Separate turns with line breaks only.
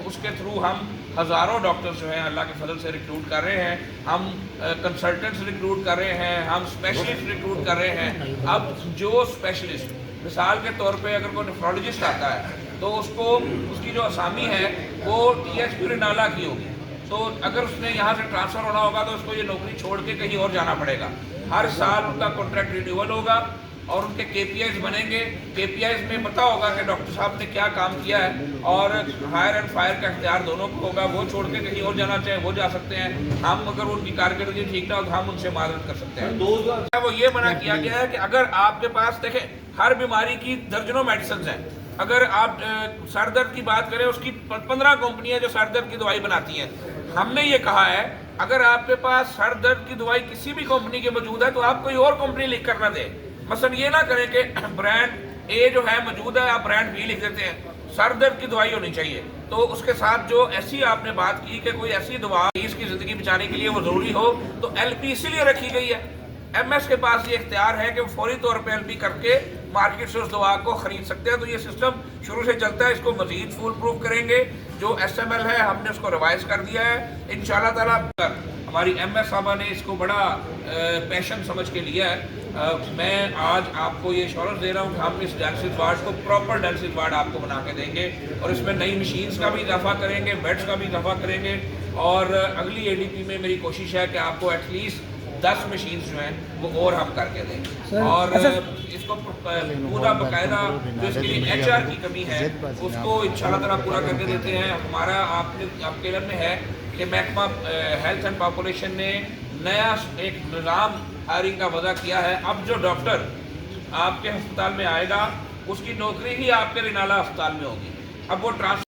اس کے تھرو ہم ہزاروں ڈاکٹرز جو ہیں اللہ کے فضل سے ریکروٹ کر رہے ہیں، ہم کنسلٹنٹس ریکروٹ کر رہے ہیں، ہم اسپیشلسٹ ریکروٹ کر رہے ہیں۔ اب جو اسپیشلسٹ مثال کے طور پہ اگر کوئی نیفرولوجسٹ آتا ہے تو اس کو اس کی جو اسامی ہے وہ ٹی ایچ پورینالا کی ہوگی، تو اگر اس نے یہاں سے ٹرانسفر ہونا ہوگا تو اس کو یہ نوکری چھوڑ کے کہیں اور جانا پڑے گا۔ ہر سال ان کا کانٹریکٹ رینیول ہوگا اور ان کے کے پی آئیز بنیں گے، کے پی آئیز میں پتہ ہوگا کہ ڈاکٹر صاحب نے کیا کام کیا ہے، اور ہائر اینڈ فائر کا اختیار دونوں کو ہوگا، وہ چھوڑ کے کہیں اور جانا چاہیں وہ جا سکتے ہیں، ہم اگر ان کی کارکردگی ٹھیک نہ ہو تو ہم ان سے معذرت کر سکتے ہیں۔ وہ یہ منع کیا گیا ہے کہ اگر آپ کے پاس دیکھیں ہر بیماری کی درجنوں میڈیسنز ہیں، اگر آپ سر درد کی بات کریں اس کی 15 کمپنیاں جو سر درد کی دوائی بناتی ہیں، ہم نے یہ کہا ہے اگر آپ کے پاس سر درد کی دوائی کسی بھی کمپنی کی موجود ہے تو آپ کوئی اور کمپنی لکھ کر نہ دیں۔ مثلا یہ نہ کریں کہ برانڈ اے جو ہے موجود ہے آپ برانڈ بی لکھ دیتے ہیں، سر درد کی دوائی ہونی چاہیے۔ تو اس کے ساتھ جو ایسی آپ نے بات کی کہ کوئی ایسی دوا اس کی زندگی بچانے کے لیے وہ ضروری ہو، تو ایل پی اسی لیے رکھی گئی ہے، ایم ایس کے پاس یہ اختیار ہے کہ وہ فوری طور پہ ایل پی کر کے مارکیٹ سے اس دوا کو خرید سکتے ہیں۔ تو یہ سسٹم شروع سے چلتا ہے، اس کو مزید فول پروف کریں گے۔ جو ایس ایم ایل ہے ہم نے اس کو ریوائز کر دیا ہے انشاءاللہ تعالیٰ۔ ہماری ایم ایس صاحبہ نے اس کو بڑا پیشن سمجھ کے لیا ہے۔ میں آج آپ کو یہ ایشورنس دے رہا ہوں کہ ہم اس ڈائلسس وارڈ کو پراپر ڈائلسس وارڈ آپ کو بنا کے دیں گے، اور اس میں نئی مشینز کا بھی اضافہ کریں گے، بیڈز کا بھی اضافہ کریں گے، اور اگلی اے ڈی پی میں میری کوشش ہے کہ آپ کو ایٹ لیسٹ 10 مشینز جو ہیں وہ اور ہم کر کے دیں گے، اور اس کو پورا باقاعدہ جو اس کے لیے ایچ آر کی کمی ہے اس کو انشاءاللہ تعالیٰ پورا کر کے دیتے ہیں۔ ہمارا آپ کے علم میں ہے کہ محکمہ ہیلتھ اینڈ پاپولیشن نے نیا ایک نظام ہائرنگ کا وضع کیا ہے۔ اب جو ڈاکٹر آپ کے ہسپتال میں آئے گا اس کی نوکری ہی آپ کے رینالہ ہسپتال میں ہوگی، اب وہ ٹرانسفر